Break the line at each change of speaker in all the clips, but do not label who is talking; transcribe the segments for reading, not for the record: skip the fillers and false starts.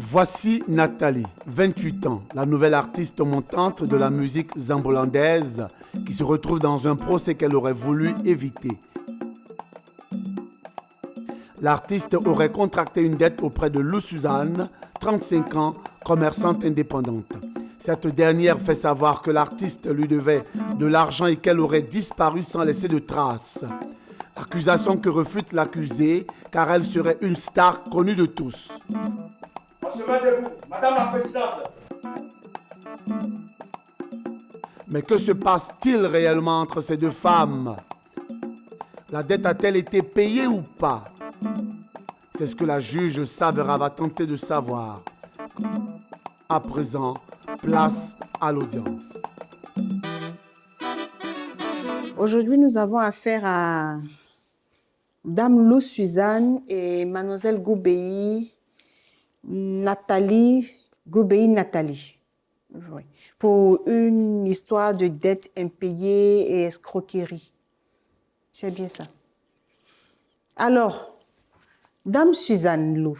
Voici Nathalie, 28 ans, la nouvelle artiste montante de la musique zambolandaise qui se retrouve dans un procès qu'elle aurait voulu éviter. L'artiste aurait contracté une dette auprès de Lou Suzanne, 35 ans, commerçante indépendante. Cette dernière fait savoir que l'artiste lui devait de l'argent et qu'elle aurait disparu sans laisser de traces. Accusation que refute l'accusée car elle serait une star connue de tous.
On se met debout, Madame la Présidente.
Mais que se passe-t-il réellement entre ces deux femmes? La dette a-t-elle été payée ou pas? C'est ce que la juge Savera va tenter de savoir. À présent, place à l'audience.
Aujourd'hui, nous avons affaire à Dame Lou Suzanne et Mademoiselle Goubéi Nathalie. Oui. Pour une histoire de dette impayée et escroquerie. C'est bien ça. Alors, Dame Suzanne Lou,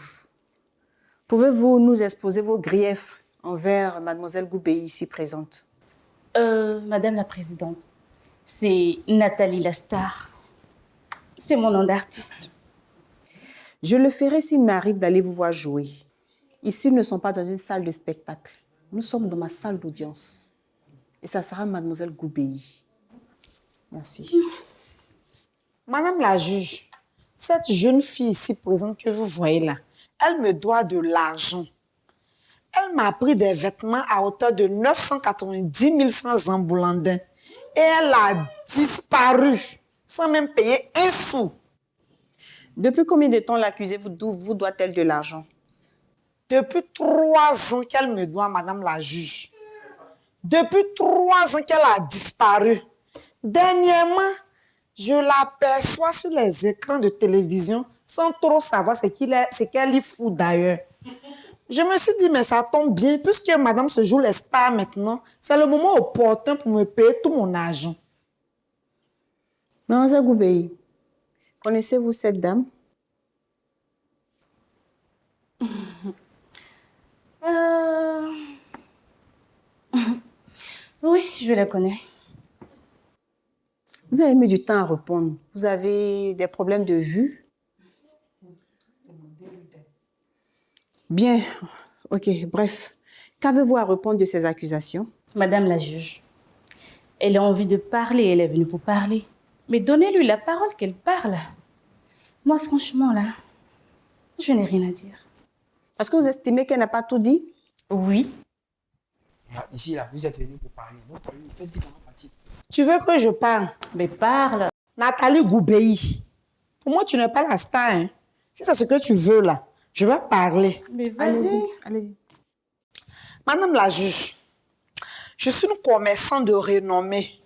pouvez-vous nous exposer vos griefs envers Mademoiselle Goubéi ici présente?
Madame la Présidente, c'est Nathalie la star. C'est mon nom d'artiste.
Je le ferai s'il m'arrive d'aller vous voir jouer. Ici, nous ne sommes pas dans une salle de spectacle. Nous sommes dans ma salle d'audience. Et ça sera Mademoiselle Goubéi. Merci.
Madame la juge, cette jeune fille ici présente que vous voyez là, elle me doit de l'argent. Elle m'a pris des vêtements à hauteur de 990 000 francs zambolandais et elle a disparu sans même payer un sou.
Depuis combien de temps l'accusée vous doit-elle de l'argent?
Depuis 3 ans qu'elle me doit, Madame la juge. Depuis 3 ans qu'elle a disparu. Dernièrement, je l'aperçois sur les écrans de télévision sans trop savoir ce qu'elle y fout d'ailleurs. Je me suis dit, mais ça tombe bien, puisque madame se joue les stars maintenant, c'est le moment opportun pour me payer tout mon argent.
Mademoiselle Goubéi, connaissez-vous cette dame?
Oui, je la connais.
Vous avez mis du temps à répondre. Vous avez des problèmes de vue? Bien, ok, bref. Qu'avez-vous à répondre de ces accusations?
Madame la juge, elle a envie de parler, elle est venue pour parler. Mais donnez-lui la parole qu'elle parle. Moi, franchement, là, je n'ai rien à dire.
Est-ce que vous estimez qu'elle n'a pas tout dit?
Oui.
Ici, là, vous êtes venu pour parler. Non, faites vite, on va partir.
Tu veux que je parle?
Mais parle.
Nathalie Goubéi, pour moi, tu n'es pas la star. Hein? Si c'est ce que tu veux, là, je vais parler.
Mais
Allez-y,
vas-y.
allez-y.
Madame la juge, je suis une commerçante de renommée.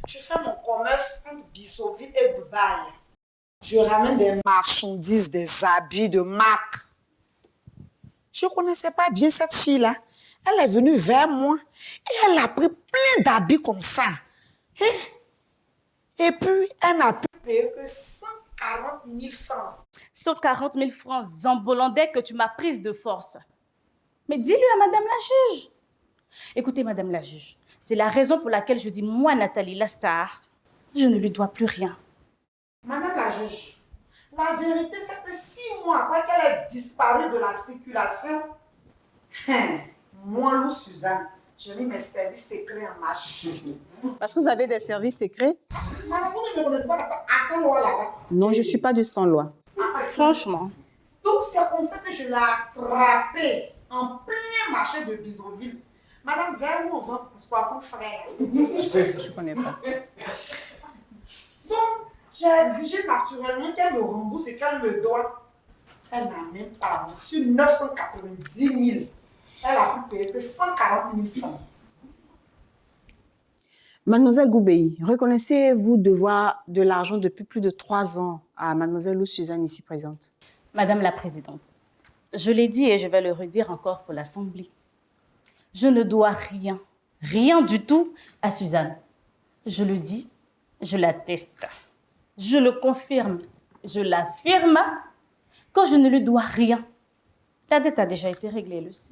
Je fais mon commerce entre Bissoville et Dubaï. Je ramène des marchandises, des habits de marque. Je ne connaissais pas bien cette fille-là. Elle est venue vers moi et elle a pris plein d'habits comme ça. Hein? Et puis, elle n'a pu payer que 140 000 francs.
140 000 francs zambolandais que tu m'as prise de force. Mais dis-lui à madame la juge. Écoutez, madame la juge, c'est la raison pour laquelle je dis, moi, Nathalie la star, je ne lui dois plus rien.
Madame la juge, la vérité c'est que 6 mois après qu'elle ait disparu de la circulation, moi, Lou Suzanne, j'ai mis mes services secrets en marche.
Parce que vous avez des services secrets?
Madame, vous ne connaissez pas à ce loi là-bas.
Non, je ne suis pas de sans-loi.
Franchement.
Donc, c'est comme ça que je l'ai attrapée en plein marché de Bisonville. Madame, vers où on vend poisson frais?
Je ne connais pas.
Donc, j'ai exigé naturellement qu'elle me rembourse et qu'elle me doit. Elle n'a même pas reçu 990 000. Elle a pu payer que 140 000 francs.
Mademoiselle Goubéi, reconnaissez-vous devoir de l'argent depuis plus de 3 ans à Mademoiselle Lou Suzanne ici présente?
Madame la Présidente, je l'ai dit et je vais le redire encore pour l'Assemblée. Je ne dois rien, rien du tout à Suzanne. Je le dis, je l'atteste. Je le confirme, je l'affirme que je ne lui dois rien. La dette a déjà été réglée, le sait.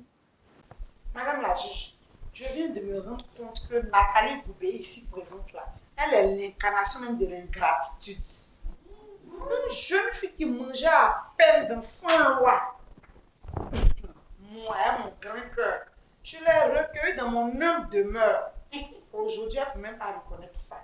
Madame la juge, je viens de me rendre compte que Nathalie Goubé, ici présente là, elle est l'incarnation même de l'ingratitude. Une jeune fille qui mangeait à peine dans 100 lois. Moi, mon grand cœur, je l'ai recueilli dans mon humble demeure. Aujourd'hui, elle ne peut même pas reconnaître ça.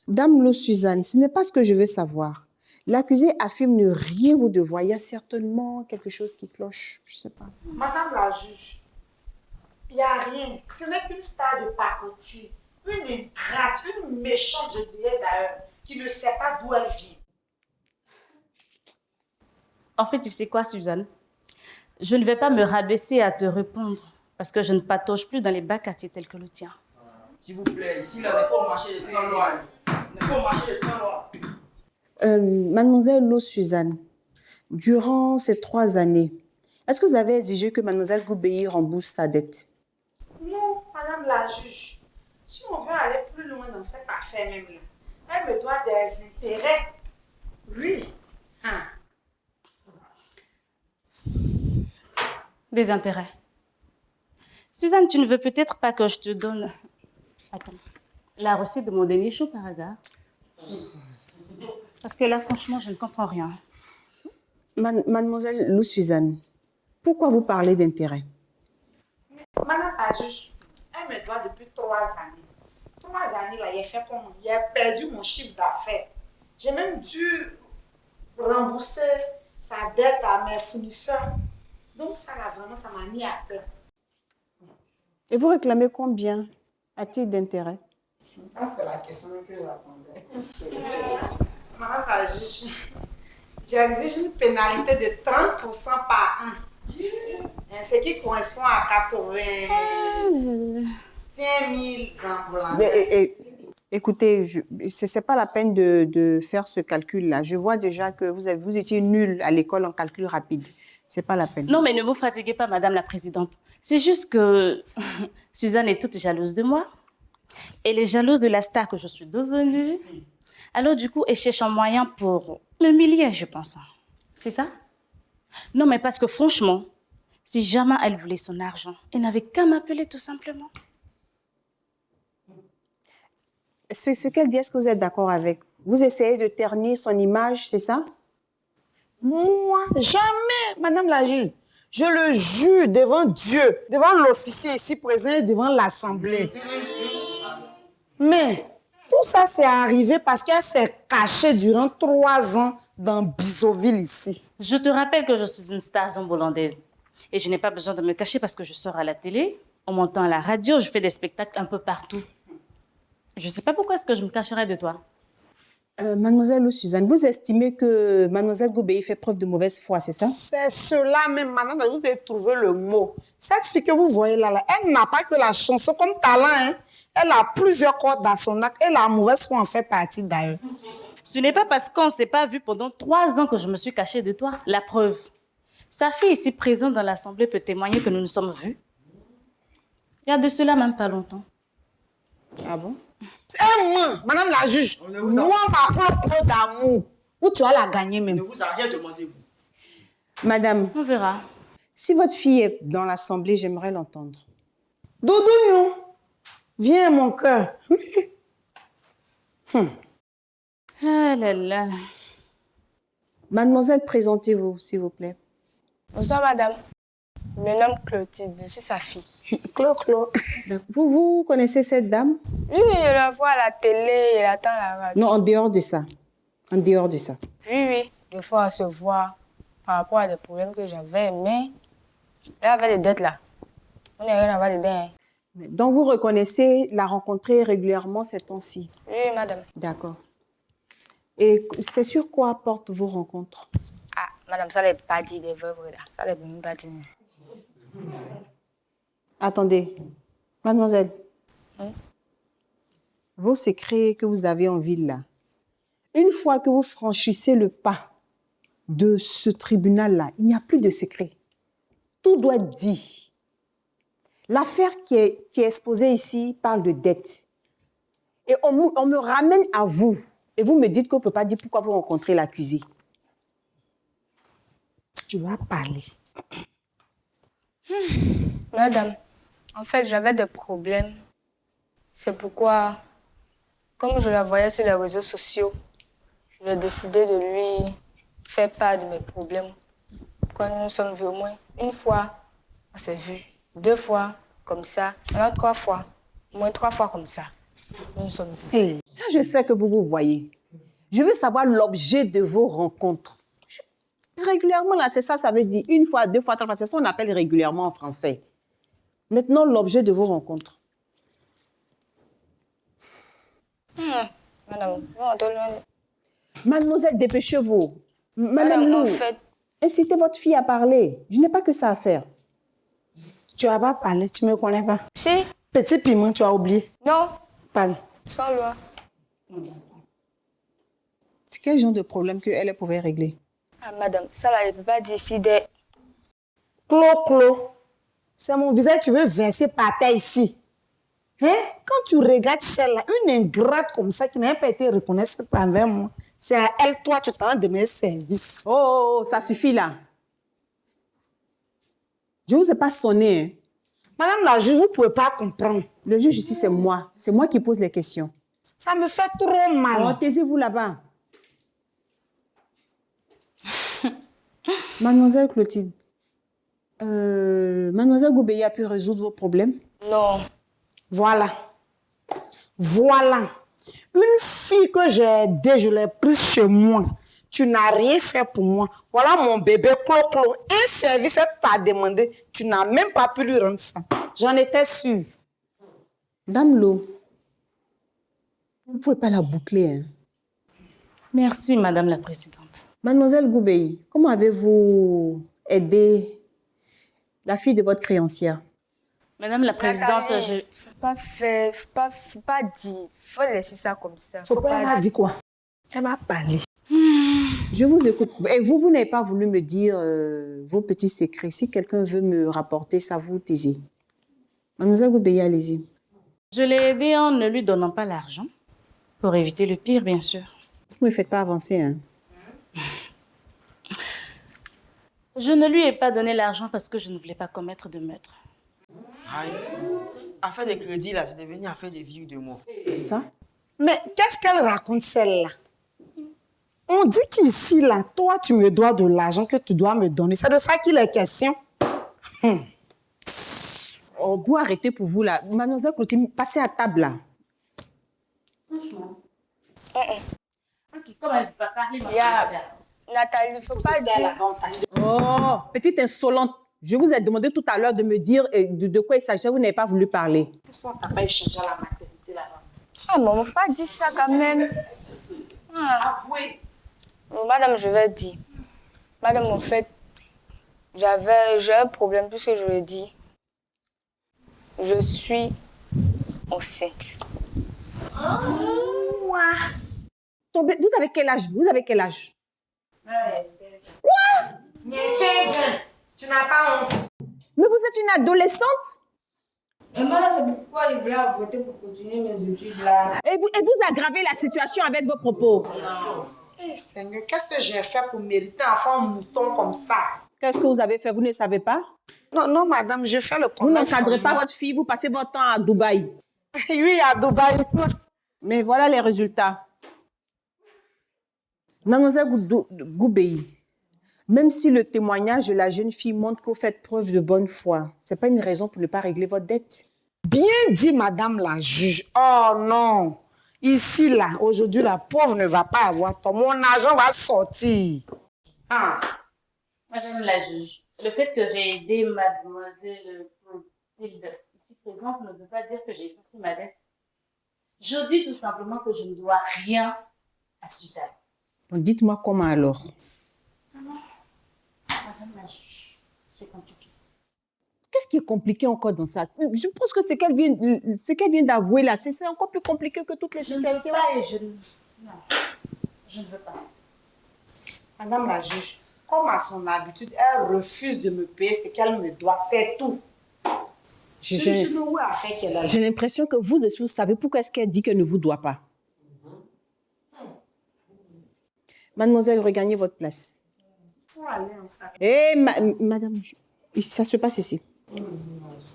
Dame Lo Suzanne, ce n'est pas ce que je veux savoir. L'accusé affirme ne rien vous devoir. Il y a certainement quelque chose qui cloche. Je ne sais pas.
Madame la juge, il n'y a rien. Ce n'est qu'une star de pacotille. Une ingrate, une méchante, je dirais d'ailleurs, qui ne sait pas d'où elle vient.
En fait, tu sais quoi, Suzanne? Je ne vais pas me rabaisser à te répondre parce que je ne patauge plus dans les bas quartiers tels que le tien.
S'il vous plaît, ici, là, n'est pas au marché sans loi. N'est pas au marché sans loi.
Mademoiselle Lo Suzanne, durant ces 3 années, est-ce que vous avez exigé que Mademoiselle Goubéi rembourse sa dette?
Non, madame la juge. Si on veut aller plus loin dans cette affaire même là, elle me doit des intérêts. Oui. Hein.
Des intérêts. Suzanne, tu ne veux peut-être pas que je te donne... Attends. La recette de mon dernier show par hasard? Parce que là, franchement, je ne comprends rien.
Mademoiselle Lo Suzanne, pourquoi vous parlez d'intérêt?
Madame la juge, elle me doit depuis 3 années. 3 années là, il a fait comment? Il a perdu mon chiffre d'affaires. J'ai même dû rembourser sa dette à mes fournisseurs. Donc ça là, vraiment, ça m'a mis à peur.
Et vous réclamez combien à titre d'intérêt?
Ça, c'est la question que j'attendais. Madame la juge, j'exige une pénalité de 30% par an. Ce qui correspond à 80 000 ans.
Écoutez, ce n'est pas la peine de faire ce calcul-là. Je vois déjà que vous étiez nul à l'école en calcul rapide. Ce n'est pas la peine.
Non, mais ne vous fatiguez pas, Madame la Présidente. C'est juste que Suzanne est toute jalouse de moi. Elle est jalouse de la star que je suis devenue. Alors, du coup, elle cherche un moyen pour m'humilier, je pense. C'est ça? Non, mais parce que franchement, si jamais elle voulait son argent, elle n'avait qu'à m'appeler tout simplement.
Ce qu'elle dit, est-ce que vous êtes d'accord avec? Vous essayez de ternir son image, c'est ça?
Moi, jamais, madame la juge. Je le jure devant Dieu, devant l'officier ici présent et devant l'assemblée. Mais tout ça, c'est arrivé parce qu'elle s'est cachée durant 3 ans dans Bisoville ici.
Je te rappelle que je suis une star zambolandaise. Et je n'ai pas besoin de me cacher parce que je sors à la télé, en montant à la radio, je fais des spectacles un peu partout. Je ne sais pas pourquoi est-ce que je me cacherais de toi.
Mademoiselle Lo Suzanne, vous estimez que Mademoiselle Goubéi fait preuve de mauvaise foi, c'est ça?
C'est cela même, madame, vous avez trouvé le mot. Cette fille que vous voyez là, elle n'a pas que la chanson comme talent, hein. Elle a plusieurs cordes dans son acte et la mauvaise foi en fait partie d'ailleurs.
Ce n'est pas parce qu'on ne s'est pas vu pendant 3 ans que je me suis cachée de toi. La preuve. Sa fille ici présente dans l'Assemblée peut témoigner que nous nous sommes vus. Il y a de cela même pas longtemps.
Ah bon?
Moi, madame la juge, moi, ma propre d'amour, où tu vas la gagner même.
Ne vous a rien demandé, vous.
Madame,
On verra.
si votre fille est dans l'Assemblée, j'aimerais l'entendre.
Doudou, non. Viens, mon cœur.
Ah là là.
Mademoiselle, présentez-vous, s'il vous plaît.
Bonsoir, madame. Je me nomme Clotilde, je suis sa fille.
Clo.
Vous connaissez cette dame?
Oui, je la vois à la télé, elle attend la radio.
Non, en dehors de ça. En dehors de ça.
Oui. Des fois, on se voit par rapport à des problèmes que j'avais, mais elle avait des dettes là. On n'a rien à voir dedans. Hein.
Donc, vous reconnaissez la rencontrer régulièrement ces temps-ci?
Oui, madame.
D'accord. Et c'est sur quoi portent vos rencontres?
Ah, madame, ça n'est pas dit des vrais là. Ça n'est même pas dit.
Attendez. Mademoiselle. Vos secrets que vous avez en ville là, une fois que vous franchissez le pas de ce tribunal-là, il n'y a plus de secret. Tout doit être dit. L'affaire qui est exposée ici parle de dette. Et on me ramène à vous. Et vous me dites qu'on ne peut pas dire pourquoi vous rencontrez l'accusé.
Tu vas parler.
Madame, en fait, j'avais des problèmes. C'est pourquoi, comme je la voyais sur les réseaux sociaux, j'ai décidé de lui faire part de mes problèmes. Quand nous nous sommes vus au moins une fois, on s'est vus. 2 fois, comme ça. Alors 3 fois. Au moins 3 fois comme ça. Nous nous sommes vus.
Hey, ça, je sais que vous vous voyez. Je veux savoir l'objet de vos rencontres. Régulièrement, là, c'est ça, ça veut dire 1 fois, 2 fois, 3 fois. C'est ça qu'on appelle régulièrement en français. Maintenant, l'objet de vos rencontres.
Madame, non,
Mademoiselle, dépêchez-vous. Madame Lou,
en fait,
incitez votre fille à parler. Je n'ai pas que ça à faire.
Tu vas pas parler, tu me connais pas.
si,
Petit piment, tu as oublié.
non,
Parle.
sans loi.
C'est quel genre de problème qu'elle pouvait régler?
Ah, madame, ça là, je ne peux pas dire ici des...
Clo. C'est mon visage, tu veux verser par terre ici. Hein? Quand tu regardes celle-là, une ingrate comme ça qui n'a pas été reconnaissante envers moi, c'est à elle, toi, tu t'en de mes services.
Oh, ça suffit là. Je ne vous ai pas sonné. Hein.
Madame la juge, vous ne pouvez pas comprendre.
Le juge ici, c'est moi. C'est moi qui pose les questions.
Ça me fait trop mal.
Oh, taisez-vous là-bas. Mademoiselle Clotilde, Mademoiselle Goubeye a pu résoudre vos problèmes?
Non.
Voilà. Une fille que j'ai aidée, je l'ai prise chez moi. Tu n'as rien fait pour moi. Voilà mon bébé Clo. Un service que tu as demandé, tu n'as même pas pu lui rendre ça. J'en étais sûre.
Dame Lo, vous ne pouvez pas la boucler. Hein.
Merci, Madame la Présidente.
Mademoiselle Goubeye, comment avez-vous aidé la fille de votre créancière?
Madame la Présidente, je...
Faut pas faire, faut pas dire. Faut laisser ça comme ça.
Faut pas elle a dit quoi? Elle m'a parlé.
Je vous écoute. Et vous n'avez pas voulu me dire vos petits secrets. Si quelqu'un veut me rapporter ça, vous taisez. Mademoiselle Goubeye, allez-y.
je l'ai aidée en ne lui donnant pas l'argent. Pour éviter le pire, bien sûr.
Vous ne me faites pas avancer. Hein.
Je ne lui ai pas donné l'argent parce que je ne voulais pas commettre de meurtre.
Aïe. Affaire de crédit, là, c'est devenu affaire de vie ou de mort.
Ça?
Mais qu'est-ce qu'elle raconte celle-là? On dit qu'ici, là, toi, tu me dois de l'argent que tu dois me donner. C'est de ça qu'il est question.
On doit arrêter pour vous là. Mademoiselle Clotilde, passez à table là.
Franchement. Ok, comme elle ne peut pas parler, moi, je vais
Yeah.
faire.
Nathalie, faut pas dire...
Oh, petite insolente. Je vous ai demandé tout à l'heure de me dire de quoi il s'agit. Vous n'avez pas voulu parler.
Qu'est-ce qu'on t'a pas échangé à la maternité là-bas?
Ah, maman, faut pas dire ça quand même.
Avouez.
Bon, madame, je vais dire. Madame, en fait, j'ai un problème puisque je le dis. Je suis enceinte.
Vous avez quel âge? Vous avez quel âge?
Tu n'as pas honte.
Mais vous êtes une adolescente?
Et madame, c'est pourquoi il voulait voter pour continuer mes études là.
Et vous aggravez la situation avec vos propos.
Eh Seigneur, qu'est-ce que j'ai fait pour mériter un enfant mouton comme ça?
Qu'est-ce que vous avez fait? Vous ne savez pas?
Non, madame, je fais le
Vous
commerce.
n'encadrez pas votre fille, vous passez votre temps à Dubaï.
Oui, à Dubaï.
Mais voilà les résultats. Mademoiselle Goubeye, même si le témoignage de la jeune fille montre que vous faites preuve de bonne foi, ce n'est pas une raison pour ne pas régler votre dette.
Bien dit, madame la juge. Oh non. Ici, là, aujourd'hui, la pauvre ne va pas avoir tort. Mon argent va sortir. Ah.
Madame la juge, le fait que j'ai aidé mademoiselle Clotilde ici présente ne veut pas dire que j'ai effacé ma dette. Je dis tout simplement que je ne dois rien à Suzanne.
Bon, dites-moi comment alors?
Madame la juge, c'est compliqué.
Qu'est-ce qui est compliqué encore dans ça? Je pense que ce qu'elle vient d'avouer là, c'est encore plus compliqué que toutes les
Je ne veux
situations.
pas et non, je ne veux pas.
Madame la juge, comme à son habitude, elle refuse de me payer ce qu'elle me doit. C'est tout. C'est le oui à faire qu'elle a.
J'ai l'impression que vous aussi, vous savez pourquoi est-ce qu'elle dit qu'elle ne vous doit pas. Mademoiselle, regagnez votre place.
faut aller ensemble.
Madame, ça se passe ici.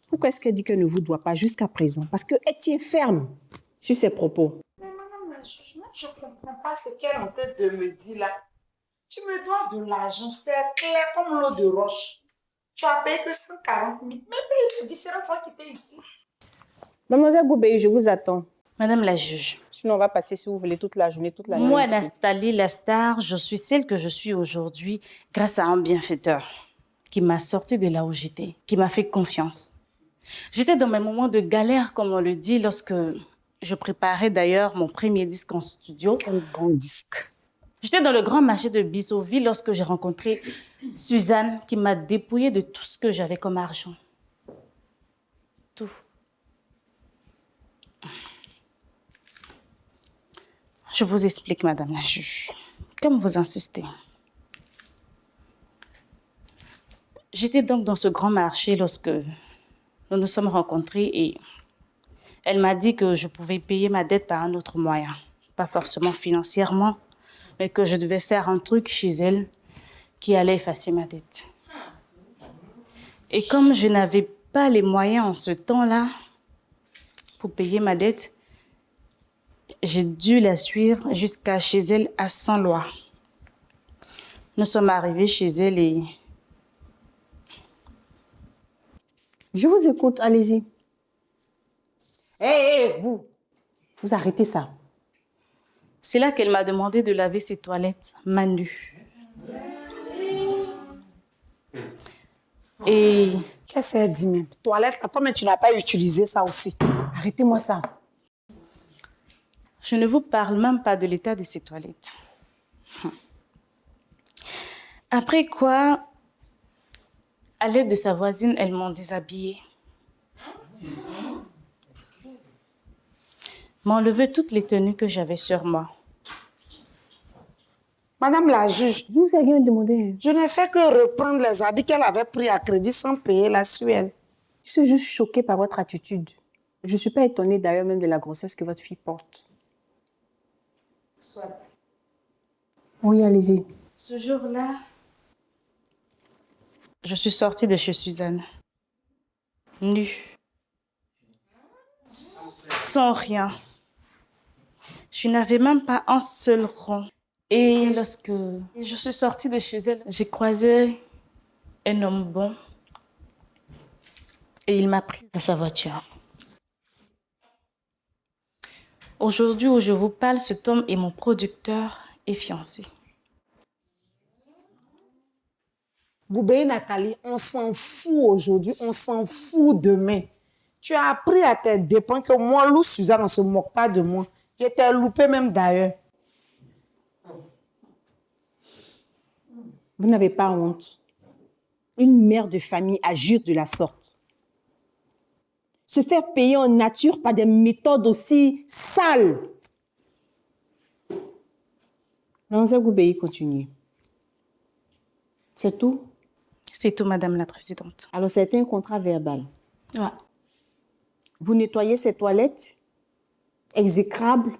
Pourquoi est-ce qu'elle dit qu'elle ne vous doit pas jusqu'à présent? Parce qu'elle tient ferme sur ses propos.
Mais madame la juge, moi, je ne comprends pas ce qu'elle est en train de me dire là. Tu me dois de l'argent, c'est clair comme l'eau de roche. Tu as payé que 140 000. Mais paye les différents sont quittés ici.
Mademoiselle Goubey, je vous attends.
Madame la juge,
Sinon, on va passer, si vous voulez, toute la journée, toute la nuit.
moi,
ici.
Nathalie Lastar, je suis celle que je suis aujourd'hui grâce à un bienfaiteur qui m'a sorti de là où j'étais, qui m'a fait confiance. J'étais dans mes moments de galère, comme on le dit, lorsque je préparais d'ailleurs mon premier disque en studio.
Quel bon disque.
J'étais dans le grand marché de Bissoville lorsque j'ai rencontré Suzanne qui m'a dépouillée de tout ce que j'avais comme argent. Tout. Je vous explique, Madame la juge, comme vous insistez. J'étais donc dans ce grand marché lorsque nous nous sommes rencontrés et elle m'a dit que je pouvais payer ma dette par un autre moyen. Pas forcément financièrement, mais que je devais faire un truc chez elle qui allait effacer ma dette. Et comme je n'avais pas les moyens en ce temps-là pour payer ma dette, j'ai dû la suivre jusqu'à chez elle à Saint-Loi. Nous sommes arrivés chez elle et...
Je vous écoute, allez-y. Hé, vous arrêtez ça.
C'est là qu'elle m'a demandé de laver ses toilettes, mains nues. Et
Qu'est-ce qu'elle dit même? Toilette, toi-même, tu n'as pas utilisé ça aussi.
Arrêtez-moi ça.
je ne vous parle même pas de l'état de ses toilettes. Après quoi, à l'aide de sa voisine, elles m'ont déshabillée. M'ont enlevé toutes les tenues que j'avais sur moi.
Madame la juge,
Je vous ai rien demandé.
je n'ai fait que reprendre les habits qu'elle avait pris à crédit sans payer la suelle.
Je suis juste choquée par votre attitude. Je ne suis pas étonnée d'ailleurs même de la grossesse que votre fille porte.
Soit.
Oui, allez-y.
Ce jour-là, je suis sortie de chez Suzanne, nue, sans rien. Je n'avais même pas un seul rond. Et lorsque je suis sortie de chez elle, j'ai croisé un homme bon et il m'a prise dans sa voiture. Aujourd'hui où je vous parle, cet homme est mon producteur et fiancé.
Goubey Nathalie, on s'en fout aujourd'hui, on s'en fout demain. Tu as appris à tes dépens que moi, Lou Suzanne, on ne se moque pas de moi. J'étais loupée même d'ailleurs.
Vous n'avez pas honte. Une mère de famille agir de la sorte. Se faire payer en nature par des méthodes aussi sales. Mademoiselle Goubey, continue. C'est tout?
C'est tout, Madame la Présidente.
Alors, c'était un contrat verbal.
Ouais.
Vous nettoyez ces toilettes, exécrables,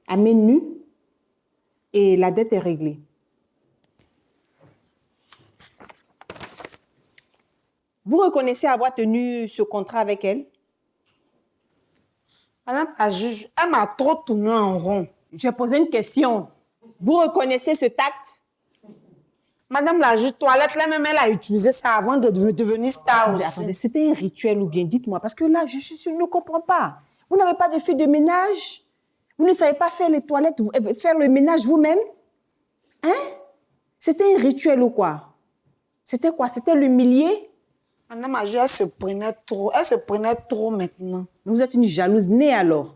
à main nue, et la dette est réglée. Vous reconnaissez avoir tenu ce contrat avec elle?
Madame la juge, elle m'a trop tourné en rond.
J'ai posé une question. Vous reconnaissez ce tact?
Madame la juge, toilette, là même, elle a utilisé ça avant de devenir star aussi.
Attendez, c'était un rituel ou bien dites-moi, parce que là, je ne comprends pas. Vous n'avez pas de fille de ménage? Vous ne savez pas faire les toilettes, faire le ménage vous-même? Hein? C'était un rituel ou quoi? C'était quoi? C'était l'humilier?
Madame la juge, elle se prenait trop maintenant.
Vous êtes une jalouse née alors.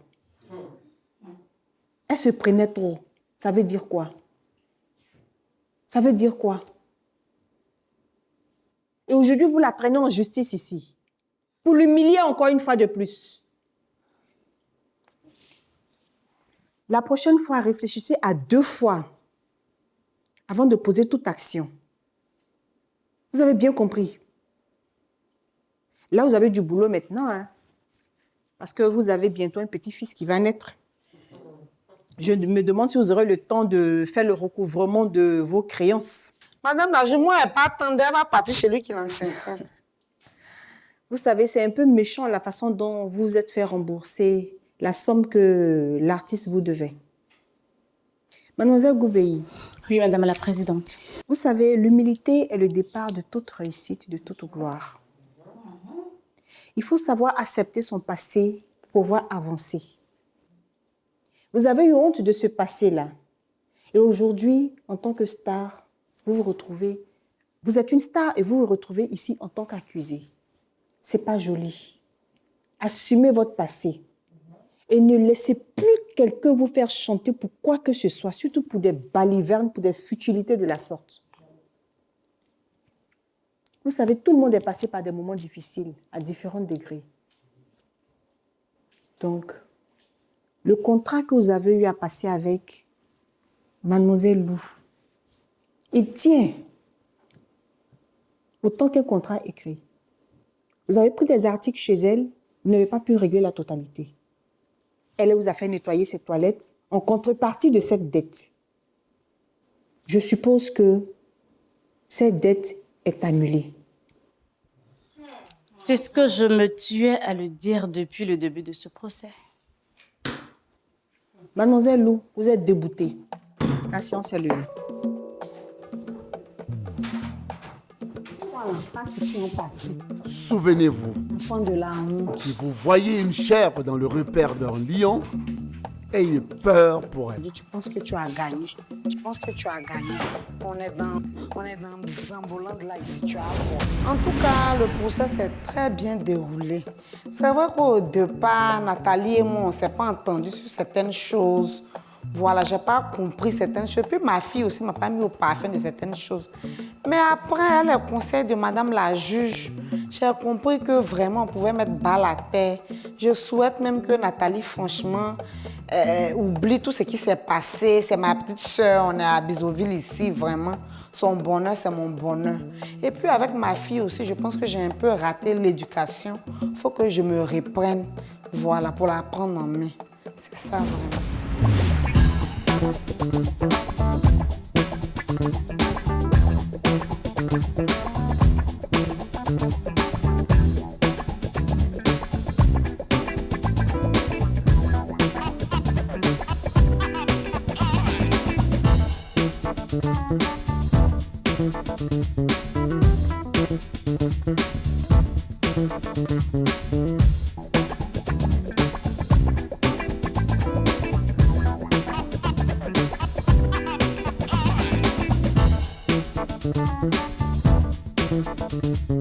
Elle se prenait trop. Ça veut dire quoi? Ça veut dire quoi? Et aujourd'hui, vous la traînez en justice ici. Pour l'humilier encore une fois de plus. La prochaine fois, réfléchissez à 2 fois avant de poser toute action. Vous avez bien compris. Là, vous avez du boulot maintenant, hein? Parce que vous avez bientôt un petit-fils qui va naître. Je me demande si vous aurez le temps de faire le recouvrement de vos créances.
Madame la juge, moi, elle pas attendre, elle va partir chez lui qui l'a 5 ans.
Vous savez, c'est un peu méchant la façon dont vous vous êtes fait rembourser la somme que l'artiste vous devait. Mademoiselle Goubey,
Oui, Madame la Présidente.
vous savez, l'humilité est le départ de toute réussite, de toute gloire. Il faut savoir accepter son passé pour pouvoir avancer. Vous avez eu honte de ce passé-là. Et aujourd'hui, en tant que star, vous vous retrouvez, vous êtes une star et vous vous retrouvez ici en tant qu'accusé. C'est pas joli. Assumez votre passé. Et ne laissez plus quelqu'un vous faire chanter pour quoi que ce soit, surtout pour des balivernes, pour des futilités de la sorte. Vous savez, tout le monde est passé par des moments difficiles, à différents degrés. Donc, le contrat que vous avez eu à passer avec Mademoiselle Lou, il tient autant qu'un contrat écrit. Vous avez pris des articles chez elle, vous n'avez pas pu régler la totalité. Elle vous a fait nettoyer ses toilettes en contrepartie de cette dette. Je suppose que cette dette est annulée.
C'est ce que je me tuais à le dire depuis le début de ce procès.
Mademoiselle Lou, vous êtes déboutée. La séance est levée.
Voilà, passe ici, on partit.
Souvenez-vous,
Enfant de la honte.
si vous voyez une chèvre dans le repère d'un lion, ayez peur pour elle.
Tu penses que tu as gagné. Tu penses que tu as gagné. On est dans Zamboland là, ici, tu as voir. En tout cas, le procès s'est très bien déroulé. C'est vrai qu'au départ, Nathalie et moi, on ne s'est pas entendu sur certaines choses. Voilà, je n'ai pas compris certaines choses. Puis ma fille aussi ne m'a pas mis au parfum de certaines choses. Mais après, les conseils de Madame la juge, j'ai compris que vraiment, on pouvait mettre balle à terre. Je souhaite même que Nathalie, franchement, oublie tout ce qui s'est passé. C'est ma petite soeur, on est à Bisoville ici, vraiment. Son bonheur, c'est mon bonheur. Et puis avec ma fille aussi, je pense que j'ai un peu raté l'éducation. Il faut que je me reprenne, voilà, pour la prendre en main. C'est ça, vraiment.
Thank you.